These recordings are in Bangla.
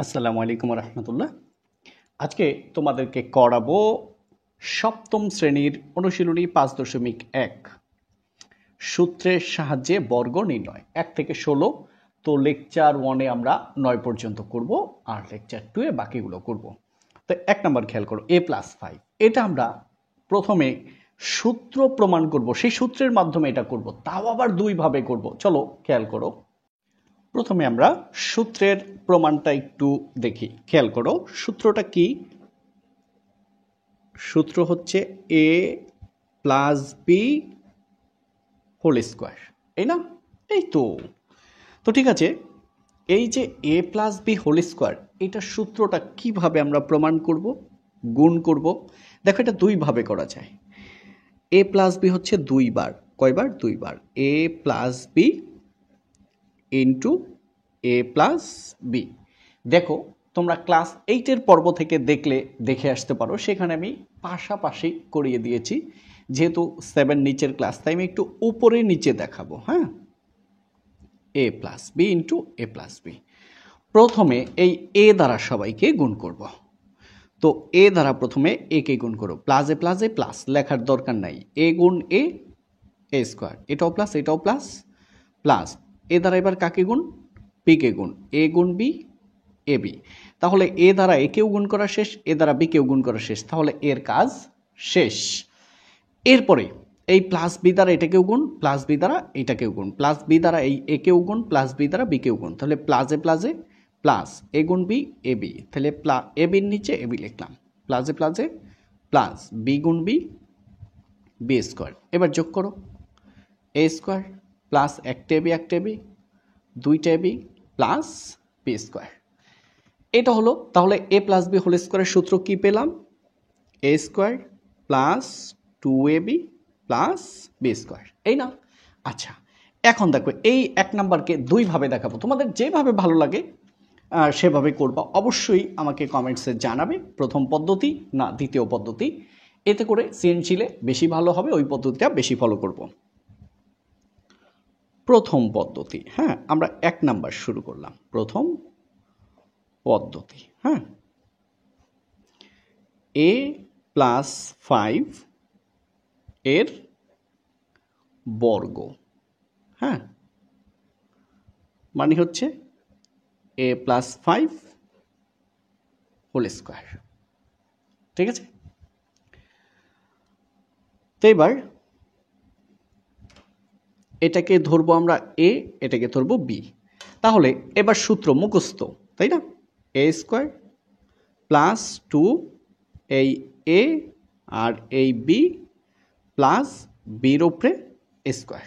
আসসালামু আলাইকুম রহমতুল্লাহ। আজকে তোমাদেরকে করাবো সপ্তম শ্রেণীর অনুশীলনী 5.1 সূত্রের সাহায্যে বর্গ নির্ণয় 1 থেকে 16। তো লেকচার 1-এ আমরা 9 পর্যন্ত করব আর লেকচার 2-এ বাকিগুলো করব। তো 1 নম্বর খেয়াল করো a+5, এটা আমরা প্রথমে সূত্র প্রমাণ করব, সেই সূত্রের মাধ্যমে এটা করব, তাও আবার দুই ভাবে করব। চলো খেয়াল করো, প্রথমে আমরা সূত্রের প্রমাণটা একটু দেখি। খেয়াল করো সূত্রটা কি। সূত্র হচ্ছে a plus B whole square, এই না? এই তো ঠিক আছে। এই যে a plus B whole square, এটা সূত্রটা কিভাবে আমরা প্রমাণ করব? গুণ করব। দেখো এটা দুইভাবে করা যায়। a প্লাস বি হচ্ছে দুইবার, কয়বার? দুইবার। a plus B into A plus B. দেখো তোমরা ক্লাস 8-এর পর্ব থেকে দেখে আসতে পারো, সেখানে আমি পাশাপাশি করিয়ে দিয়েছি। যেহেতু 7 নিচের ক্লাস, তাই আমি একটু উপরে নিচে দেখাবো। হ্যাঁ, এ plus B into A plus B. প্রথমে এই এ দ্বারা সবাইকে গুণ করব। তো এ দ্বারা প্রথমে এ কে গুণ করো, প্লাস এ প্লাস লেখার দরকার নাই। এ গুণ এ, এ স্কোয়ার, এটাও প্লাস এটাও প্লাস প্লাস। এ দ্বারা এবার কাকে গুণ? বি কে গুণ, এ গুণ বি এ বি। তাহলে এ দ্বারা এ কেও গুণ করা শেষ, এ দ্বারা বি কেও গুণ করা শেষ, তাহলে এর কাজ শেষ। এরপরে এই প্লাস বি দ্বারা এটাকেও গুণ, প্লাস বি দ্বারা এটাকেও গুণ, প্লাস বি দ্বারা এই এ কেও গুণ, প্লাস বি দ্বারা বি কেও গুণ, তাহলে প্লাসে প্লাস এ গুণ বি এ বি, তাহলে এ বির নিচে এ বি লিখলাম, প্লাসে প্লাস বি গুণ বি বি স্কোয়ার। এবার যোগ করো, এ স্কোয়ার প্লাস একটা এ বি দুইটা A B plus B square. এটা হলো। তাহলে এ প্লাস বি হোল স্কোয়ারের সূত্র কি পেলাম? A square plus 2ab plus B square, এই না? আচ্ছা, এখন দেখো এই 1 নাম্বারকে দুইভাবে দেখাবো, তোমাদের যেভাবে ভালো লাগে সেভাবে করবা। অবশ্যই আমাকে কমেন্টসে জানাবে প্রথম পদ্ধতি না দ্বিতীয় পদ্ধতি, এতে করে সৃজনশীলে বেশি ভালো হবে, ওই পদ্ধতিটা বেশি ফলো করব। প্রথম পদ্ধতি, হ্যাঁ, আমরা 1 নাম্বার শুরু করলাম। প্রথম পদ্ধতি, হ্যাঁ, a প্লাস 5 এর বর্গ, হ্যাঁ, মানে হচ্ছে a প্লাস 5 হোল স্কোয়ার। ঠিক আছে, তো এবার এটাকে ধরবো আমরা a, এটাকে ধরবো b। তাহলে এবার সূত্র মুখস্থ, তাই না? a স্কোয়ার প্লাস 2 এই a আর এই b প্লাস বির উপরে স্কোয়ার,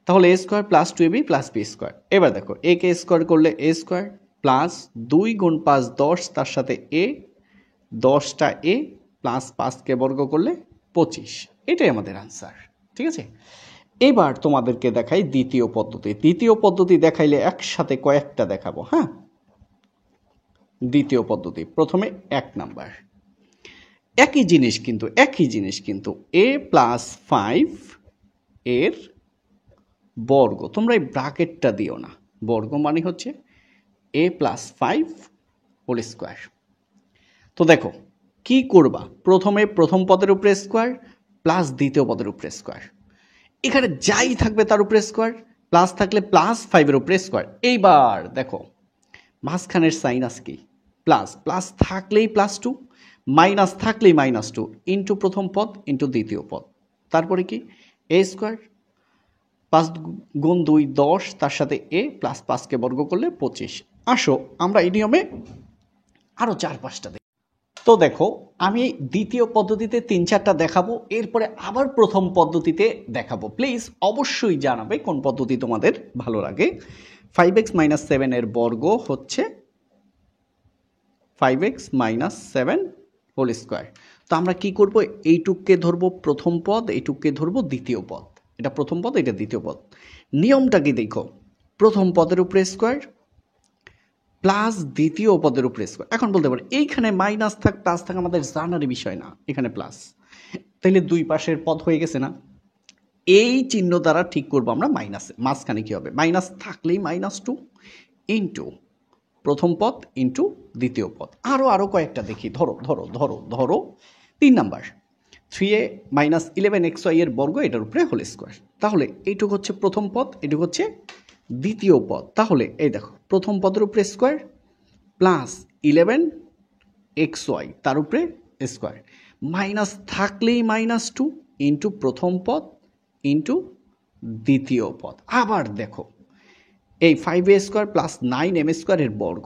তাহলে A square plus 2ab plus B square. এবার দেখো এ কে স্কোয়ার করলে এ স্কোয়ার প্লাস 2 গুণ 5 10, তার সাথে এ 10টা এ প্লাস 5কে বর্গ করলে 25, এটাই আমাদের আনসার। ঠিক আছে, এবার তোমাদেরকে দেখাই দ্বিতীয় পদ্ধতি। দ্বিতীয় পদ্ধতি দেখাইলে একসাথে কয়েকটা দেখাবো। হ্যাঁ, দ্বিতীয় পদ্ধতি প্রথমে 1 নাম্বার, একই জিনিস কিন্তু a প্লাস 5 এর বর্গ। তোমরা এই ব্র্যাকেটটা দিও না, বর্গ মানে হচ্ছে a প্লাস 5 হোল স্কোয়ার। তো দেখো কি করবা, প্রথমে প্রথম পদের উপরে স্কোয়ার প্লাস দ্বিতীয় পদের উপরে স্কোয়ার, এখানে যাই থাকবে তার উপরে স্কোয়ার, প্লাস থাকলে প্লাস 5-এর উপরে স্কোয়ার। এইবার দেখো মাঝখানের সাইন আছে কি? প্লাস, প্লাস থাকলেই প্লাস 2, মাইনাস থাকলেই -2 ইন্টু প্রথম পদ ইন্টু দ্বিতীয় পদ, তারপরে কি এ স্কোয়ার 5 গুণ 2 10, তার সাথে এ প্লাস 5কে বর্গ করলে 25। আসো আমরা এই নিয়মে আরও 4-5টা দেখি। তো দেখো আমি দ্বিতীয় পদ্ধতিতে 3-4টা দেখাবো, এরপরে আবার প্রথম পদ্ধতিতে দেখাবো। প্লিজ অবশ্যই জানাবে কোন পদ্ধতি তোমাদের ভালো লাগে। 5x - 7 এর বর্গ হচ্ছে 5x - 7 হোল স্কোয়ার। তো আমরা কি করব, এইটুককে ধরবো প্রথম পদ, এইটুককে ধরবো দ্বিতীয় পদ। এটা প্রথম পদ, এটা দ্বিতীয় পদ। নিয়মটা কি দেখো, প্রথম পদের উপরে স্কোয়ার প্লাস দ্বিতীয় পদের উপরে স্কোয়ার। এখন বলতে পারো এইখানে মাইনাস থাক প্লাস থাক আমাদের জানার বিষয় না, এখানে প্লাস, তাহলে দুই পাশের পদ হয়ে গেছে না? এই চিহ্ন দ্বারা ঠিক করবো আমরা মাইনাসে, মাঝখানে কি হবে, মাইনাস থাকলেই -2 ইন্টু প্রথম পদ ইন্টু দ্বিতীয় পদ। আরও কয়েকটা দেখি। ধরো 3 নাম্বার 3a মাইনাস 11xy এর বর্গ এটার উপরে হোল স্কোয়ার। তাহলে এইটুকু হচ্ছে প্রথম পদ, এটুকু হচ্ছে দ্বিতীয় পদ। তাহলে এই দেখো প্রথম পদের উপরে স্কোয়ার প্লাস 11xy তার উপরে স্কোয়ার, মাইনাস থাকলেই -2 ইন্টু প্রথম পদ ইন্টু দ্বিতীয় পদ। আবার দেখো এই 5a স্কোয়ার প্লাস 9m স্কোয়ারের বর্গ,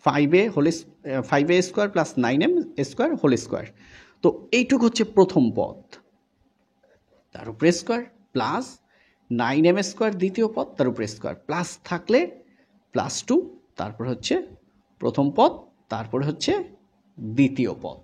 5a square plus 9m square whole square. তো এইটুকু হচ্ছে প্রথম পদ, তার উপরে স্কোয়ার প্লাস 9m স্কোয়ার দ্বিতীয় পদ তার উপরে স্কোয়ার, প্লাস থাকলে +2, তারপর হচ্ছে প্রথম পদ, তারপরে হচ্ছে দ্বিতীয় পদ।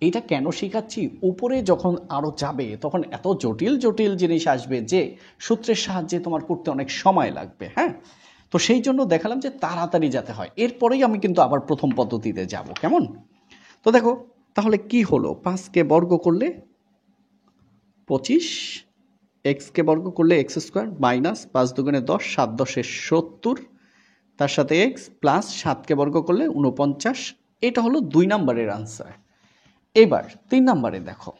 এইটা কেন শেখাচ্ছি, উপরে যখন আরও যাবে তখন এত জটিল জটিল জিনিস আসবে যে সূত্রের সাহায্যে তোমার করতে অনেক সময় লাগবে। হ্যাঁ, তো সেই জন্য দেখালাম যে তাড়াতাড়ি যাতে হয়। এরপরেই আমি কিন্তু আবার প্রথম পদ্ধতিতে যাব। কেমন? তো দেখো তাহলে কি হলো, 5কে বর্গ করলে 25, এক্সকে বর্গ করলে এক্স স্কোয়ার মাইনাস 5 দুগুণে 10, 7 10 70, তার সাথে এক্স প্লাস 7কে বর্গ করলে 49। এটা হলো 2 নম্বরের আনসার। এবার 3 নম্বরে দেখো,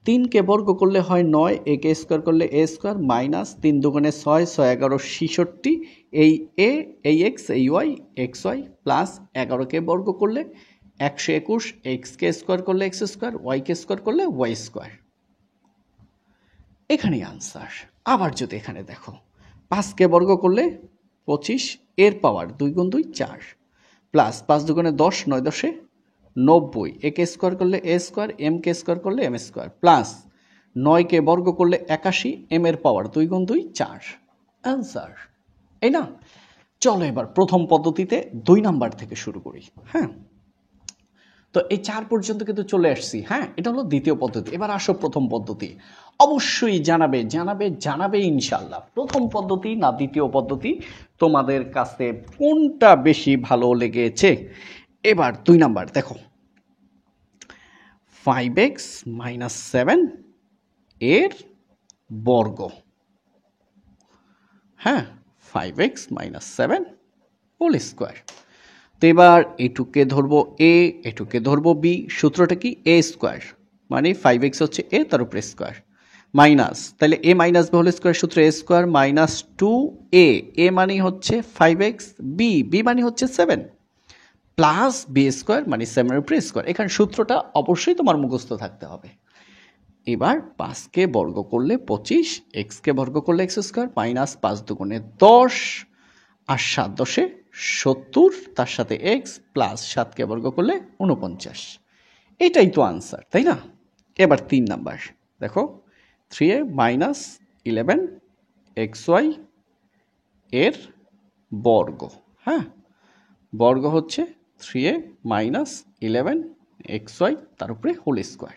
3কে বর্গ করলে হয় 9, একে স্কোয়ার করলে এ স্কোয়ার মাইনাস 3 দুগুণে 6, 6 11 66, এই এ এই এক্স এই ওয়াই এক্স ওয়াই প্লাস 11কে বর্গ করলে 121, এক্সকে স্কোয়ার করলে এক্স স্কোয়ার, ওয়াইকে স্কোয়ার করলে ওয়াই স্কোয়ার। এখানেই আনসার। আবার যদি এখানে দেখো 5কে বর্গ করলে 25, এর পাওয়ার 2 গুণ 2 4, প্লাস 5 দুগুণে 10, 9 10 90, একে স্কোয়ার করলে এ স্কোয়ার, এমকে স্কোয়ার করলে এম স্কোয়ার, প্লাস 9কে বর্গ করলে 81, এম এর পাওয়ার 2 গুণ 2 4। অ্যান্সার এই না? চলো এবার প্রথম পদ্ধতিতে 2 নাম্বার থেকে শুরু করি। হ্যাঁ, তো এই 4 পর্যন্ত কিন্তু চলে আসছি। হ্যাঁ, এটা হলো দ্বিতীয় পদ্ধতি। এবার আসো প্রথম পদ্ধতি। অবশ্যই জানাবে ইনশাল্লাহ, প্রথম পদ্ধতি না দ্বিতীয় পদ্ধতি তোমাদের কাছে কোনটা বেশি ভালো লেগেছে। এবার 2 নাম্বার দেখো, 5x মাইনাস 7 এর বর্গ। হ্যাঁ, 5x মাইনাস 7 হোল স্কোয়ার। তো এবার এটুকে ধরবো এ, এটুকে ধরবো বি। সূত্রটা কি? এ স্কোয়ার, মানে 5x হচ্ছে এ তার উপরে স্কোয়ার মাইনাস, তাহলে A minus B whole square, সূত্র এ স্কোয়ার মাইনাস 2a, এ মানে হচ্ছে 5x, বি মানে হচ্ছে 7, প্লাস বি স্কোয়ার মানে 7 এর উপরে স্কোয়ার। এখানে সূত্রটা অবশ্যই তোমার মুখস্থ থাকতে হবে। এবার 5কে বর্গ করলে 25, এক্সকে বর্গ করলে এক্স স্কোয়ার মাইনাস 5 দুগুণে 10, আর 7 10 70, তার সাথে এক্স প্লাস 7কে বর্গ করলে 49। এটাই তো আনসার, তাই না? এবার 3 নাম্বার দেখো, 3a মাইনাস 11xy এর বর্গ। হ্যাঁ, বর্গ হচ্ছে 3a মাইনাস 11xy তার উপরে হোল স্কোয়ার।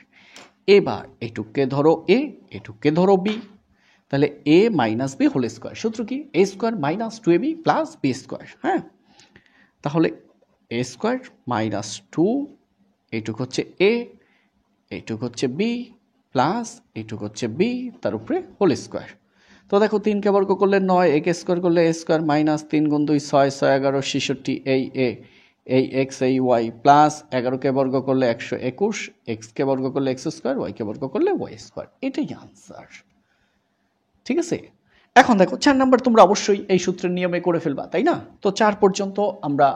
এবার এটুককে ধরো এ, এটুককে ধরো বি, তাহলে A minus B whole square. সূত্র কি? A square minus 2ab plus B square. হ্যাঁ, তাহলে এ স্কোয়ার মাইনাস 2, এইটুক হচ্ছে এ, এইটুক হচ্ছে বি, প্লাস এইটুক হচ্ছে বি তার উপরে হোল স্কোয়ার। তো দেখো 3কে বর্গ করলে 9, একে স্কোয়ার করলে এ স্কোয়ার মাইনাস 3 গুণ 2 6, 6 11 66, এই এ এই এক্স এই ওয়াই, প্লাস 11কে বর্গ করলে 121, এক্সকে বর্গ করলে এক্স স্কোয়ার, ওয়াইকে বর্গ করলে ওয়াই স্কোয়ার। এটাই আনসার। ঠিক আছে, এখন দেখো 4 নাম্বার তোমরা অবশ্যই এই সূত্রের নিয়মে করে ফেলবা, তাই না? তো 4 পর্যন্ত আমরা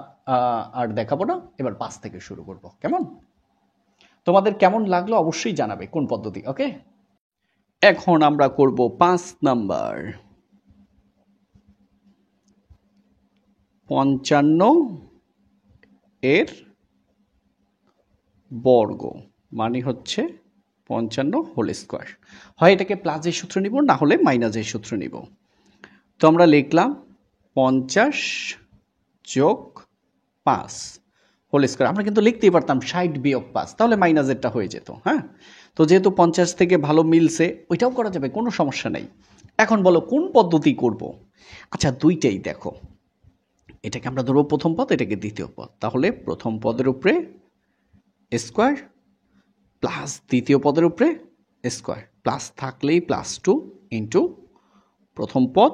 আর দেখাবো না, এবার 5 থেকে শুরু করব। কেমন? তোমাদের কেমন লাগলো অবশ্যই জানাবে কোন পদ্ধতি। ওকে, এখন আমরা করব 5 নাম্বার। 55 এর বর্গ মানে হচ্ছে 55 হোল স্কোয়ার। হয় এটাকে প্লাসের সূত্র নিব, না হলে মাইনাসের সূত্র নিব। তো আমরা লিখলাম 50 যোগ 5 হোল স্কোয়ার। আমরা কিন্তু লিখতেই পারতাম 60 বিয়োগ 5, তাহলে মাইনাসেরটা হয়ে যেত। হ্যাঁ, তো যেহেতু 50 থেকে ভালো মিলছে, ওইটাও করা যাবে, কোনো সমস্যা নেই। এখন বলো কোন পদ্ধতি করব? আচ্ছা, দুইটাই দেখো, এটাকে আমরা ধরবো প্রথম পদ, এটাকে দ্বিতীয় পদ। তাহলে প্রথম পদের উপরে স্কোয়ার প্লাস দ্বিতীয় পদের উপরে স্কোয়ার, প্লাস থাকলেই +2 ইন্টু প্রথম পদ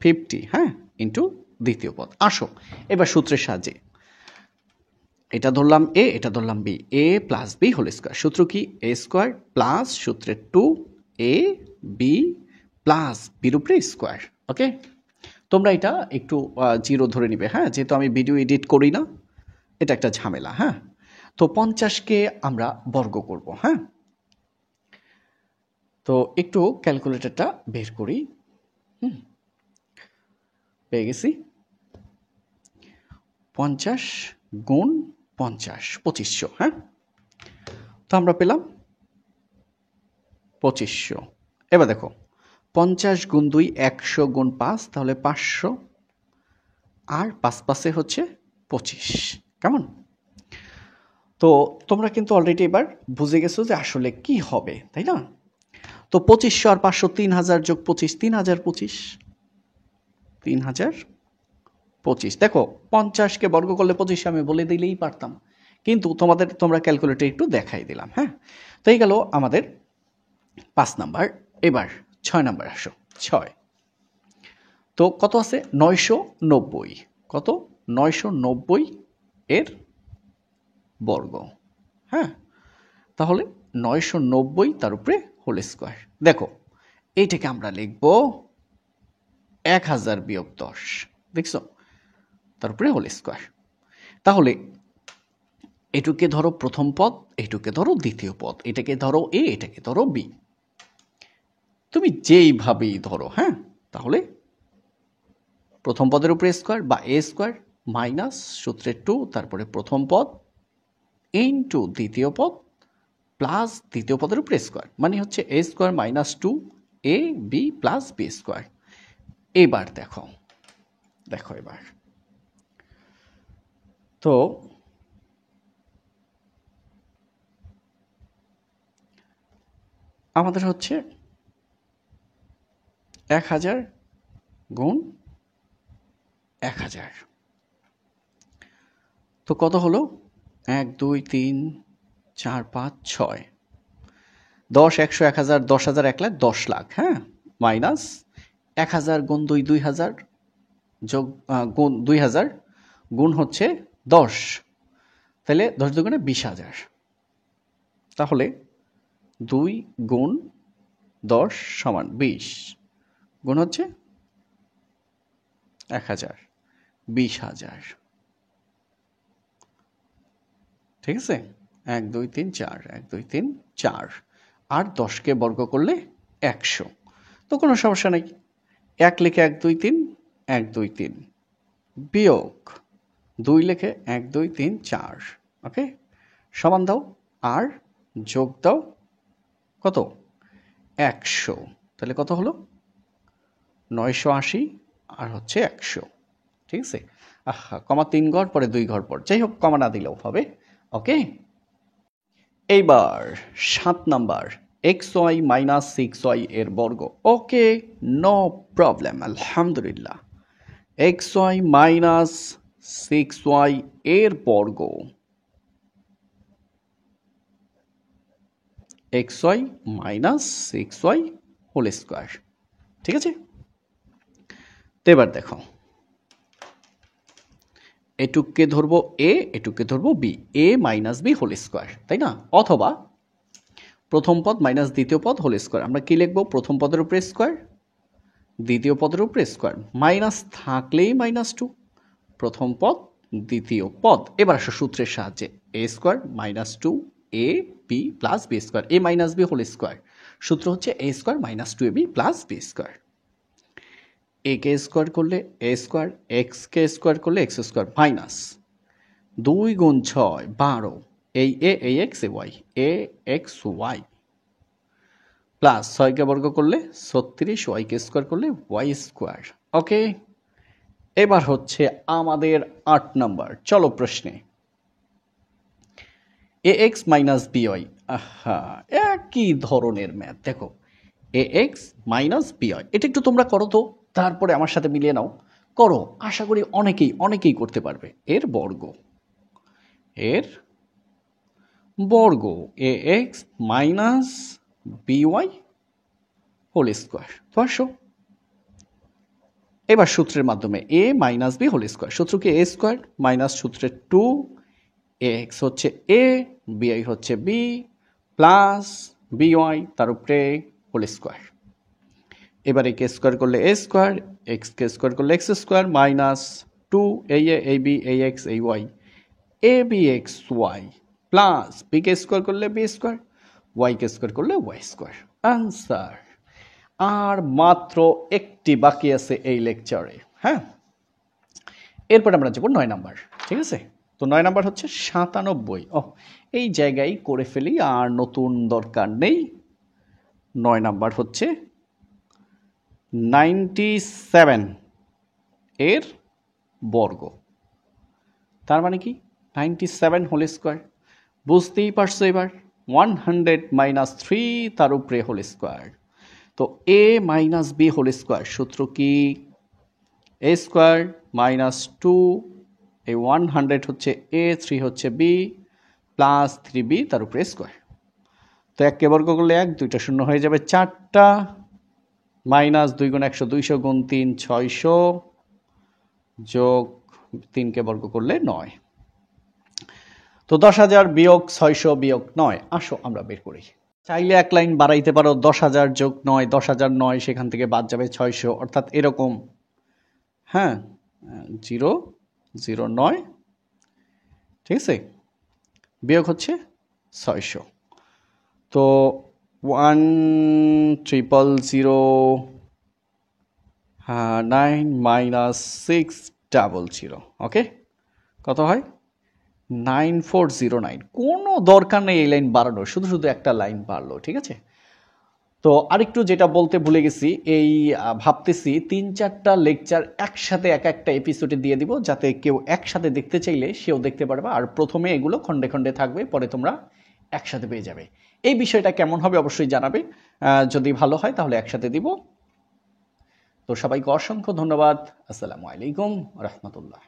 50, হ্যাঁ, ইন্টু দ্বিতীয় পদ। আসো এবার সূত্রের সাহায্যে, এটা ধরলাম এ, এটা ধরলাম বি, এ প্লাস বি হোল স্কোয়ার। সূত্র কি? এ স্কোয়ার প্লাস সূত্রের 2 এ বি প্লাস বির উপরে স্কোয়ার। ওকে, তোমরা এটা একটু জিরো ধরে নিবে, হ্যাঁ, যেহেতু আমি ভিডিও এডিট করি না, এটা একটা ঝামেলা। হ্যাঁ, তো 50কে আমরা বর্গ করব। হ্যাঁ, তো একটু ক্যালকুলেটরটা বের করি। পেয়ে গেছি 50 গুণ 50 2500। হ্যাঁ, তো আমরা পেলাম 2500। এবার দেখো 50 গুণ 2 100 গুণ 5, তাহলে 500, আর 5 5 হচ্ছে 25। কেমন? তো তোমরা কিন্তু অলরেডি এবার বুঝে গেছো যে আসলে কি হবে, তাই না? তো 2500 আর 500 3000 যোগ 25 3025, 3025। দেখো 50কে বর্গ করলে 25 আমি বলে দিলেই পারতাম, কিন্তু তোমরা ক্যালকুলেটর একটু দেখাই দিলাম। হ্যাঁ, তো এই গেল আমাদের 5 নাম্বার। এবার 6 নাম্বার আসো। 6, তো কত আছে? 990। কত? 990 এর বর্গ। হ্যাঁ, তাহলে 990 তার উপরে হোল স্কোয়ার। দেখো এইটাকে আমরা লিখব 1000 বিয়োগ 10, দেখছো, তার উপরে হোল স্কোয়ার। তাহলে এটুকে ধরো প্রথম পদ, এটুকে ধরো দ্বিতীয় পদ, এটাকে ধরো এ, এটাকে ধরো বি, তুমি যেইভাবেই ধরো। হ্যাঁ, তাহলে প্রথম পদের উপরে স্কোয়ার বা এ স্কোয়ার মাইনাস সূত্রের 2, তারপরে প্রথম পদ ইনটু দ্বিতীয় পদ প্লাস দ্বিতীয় পদের উপরে স্কোয়ার, মানে হচ্ছে এ square minus 2 A B plus B square. এবার দেখো এবার তো আমাদের হচ্ছে 1000 গুণ 1000, তো কত হলো? 1 2 3 4 5 6, 10 100 1000 10,000 1 লাখ 10 লাখ। হ্যাঁ, মাইনাস 1000 গুণ 2 2000 যোগ গুণ 2000 গুণ হচ্ছে 10, তাহলে 10 দুগুণে 20,000। তাহলে 2 গুণ 10 সমান 20 গুণ হচ্ছে 1000, 20,000। ঠিক আছে, 1 2 3 4, 1 2 3 4, আর 10কে বর্গ করলে 100, তো কোনো সমস্যা নেই। 1 লিখে 1 2 3 1 2 3 বিয়োগ 2 লিখে 1 2 3 4, ওকে, সমান দাও আর যোগ দাও কত? 100, তাহলে কত হলো? 980 আর হচ্ছে 100। ঠিক আছে, কমা 3 ঘর পরে 2 ঘর পর, যাই হোক কমা না দিলেও হবে। ওকে, এইবার 7 নাম্বার, xy মাইনাস 6y এর বর্গ। ওকে, নো প্রবলেম, আলহামদুলিল্লাহ। xy মাইনাস 6y এর বর্গ, xy minus 6y whole square. ঠিক আছে, তো এবার দেখো এটুককে ধরবো এ, এটুককে ধরবো বি, এ মাইনাস বি হোল স্কোয়ার, তাই না? অথবা প্রথম পদ মাইনাস দ্বিতীয় পদ হোল স্কোয়ার। আমরা কি লিখবো? প্রথম পদের উপরে স্কোয়ার, দ্বিতীয় পদের উপরে স্কোয়ার, মাইনাস থাকলেই -2, প্রথম পদ দ্বিতীয় পদ। এবার আসো সূত্রের সাহায্যে, এ square minus 2 A B plus B square, A minus B whole square. সূত্র হচ্ছে এ square minus 2 A B plus B square. A K square করলে এ স্কোয়ার, এক্স কে স্কোয়ার করলে এক্স স্কোয়ার, মাইনাস 2 গুণ 6 12, এই এ এই x A Y, A x Y plus 6কে বর্গ করলে 36, ওয়াইকে স্কোয়ার করলে ওয়াই স্কোয়ার। ওকে, এবার হচ্ছে আমাদের 8 নাম্বার। চলো প্রশ্নে, এ এক্স মাইনাস বিওয়াই, আহা একই ধরনের ম্যাথ। দেখো এ এক্স মাইনাস বিওয়াই, এটা একটু তোমরা করো তো, তারপরে আমার সাথে মিলিয়ে নাও। করো, আশা করি অনেকেই করতে পারবে। এর বর্গ, এর বর্গ, A X minus B Y whole square. তো আসো এবার সূত্রের মাধ্যমে a minus B whole square, সূত্র কি a স্কোয়ার মাইনাস সূত্রে 2ax হচ্ছে a, bi হচ্ছে b প্লাস by তার উপরে হোল স্কোয়ার। এবার একে স্কোয়ার করলে a স্কোয়ার, এক্স কে স্কোয়ার করলে X square minus 2 a b ax ay abxy plus B কে স্কোয়ার করলে বি স্কোয়ার, ওয়াই কে স্কোয়ার করলে ওয়াই স্কোয়ার। আনসার। আর মাত্র একটি বাকি আছে এই লেকচারে। হ্যাঁ, এরপর আমরা যাবো 9 নাম্বার। ঠিক আছে, তো 9 নাম্বার হচ্ছে 97। এই জায়গায় করে ফেলি, আর নতুন দরকার নেই। 9 নাম্বার হচ্ছে 97 এর বর্গ। তার মানে কি 97 হোল স্কোয়ার। বুঝতেই পারছো এবার 100 মাইনাস 3 তার উপরে হোল স্কোয়ার। তো a minus B whole square সূত্র কি a স্কোয়ার মাইনাস 2, এই 100 হচ্ছে a, 3 হচ্ছে b প্লাস 3b তার উপরে স্কোয়ার। তো এককে বর্গ করলে 1, 2টা শূন্য হয়ে যাবে 4টা, মাইনাস 2 গুণ 100 200 গুণ 3 600 যোগ 3কে বর্গ করলে 9। তো 10,000 বিয়োগ 600 বিয়োগ 9, আসো আমরা বের করি। চাইলে এক লাইন বাড়াইতে পারো, 10,000 যোগ 9 10,009, সেখান থেকে বাদ যাবে 600, অর্থাৎ এরকম। হ্যাঁ, 0 0 9, ঠিক আছে, বিয়োগ হচ্ছে 600। তো 1,009 মাইনাস 600, ওকে, কত হয় 9409। কোনো দরকার নেই এই লাইন বাড়ানোর, শুধু শুধু একটা লাইন বাড়লো। ঠিক আছে, তো আরেকটু যেটা বলতে ভুলে গেছি, এই ভাবতেছি 3-4টা লেকচার একসাথে এক একটা এপিসোডে দিয়ে দিব, যাতে কেউ একসাথে দেখতে চাইলে সেও দেখতে পারবে। আর প্রথমে এগুলো খণ্ডে খণ্ডে থাকবে, পরে তোমরা একসাথে পেয়ে যাবে। এই বিষয়টা কেমন হবে অবশ্যই জানাবে, যদি ভালো হয় তাহলে একসাথে দিব। তো সবাইকে অসংখ্য ধন্যবাদ। আসসালামু আলাইকুম রহমতুল্লাহ।